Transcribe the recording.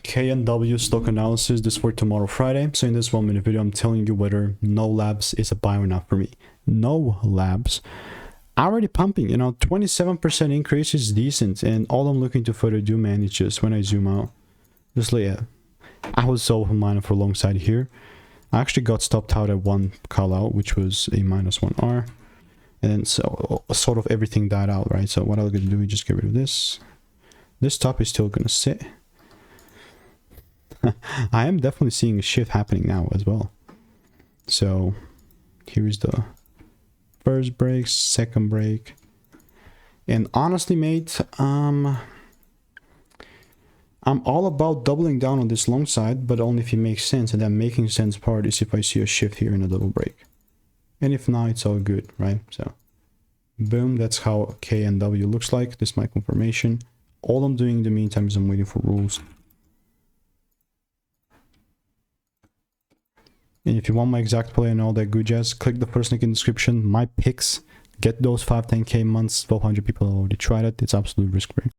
KNW stock analysis. This for tomorrow, Friday. So in this 1 minute video, I'm telling you whether no labs is a buy or not for me. No labs already pumping, 27% increase is decent, and all I'm looking to further do, man, is just when I zoom out, just like, yeah, I was so open-minded for a long side here. I actually got stopped out at one call out, which was a -1R, and then so sort of everything died out, right? So what I'm gonna do is just get rid of this. This top is still gonna sit. I am definitely seeing a shift happening now as well. So here's the first break, second break, and honestly, mate, I'm all about doubling down on this long side, but only if it makes sense. And that making sense part is if I see a shift here in a double break, and if not, it's all good, right? So boom, that's how KNW looks like. This is my confirmation. All I'm doing in the meantime is I'm waiting for rules. And if you want my exact play and all that good jazz, click the first link in the description. My picks, get those 5-10K months. 1,200 people already tried it. It's absolute risk free.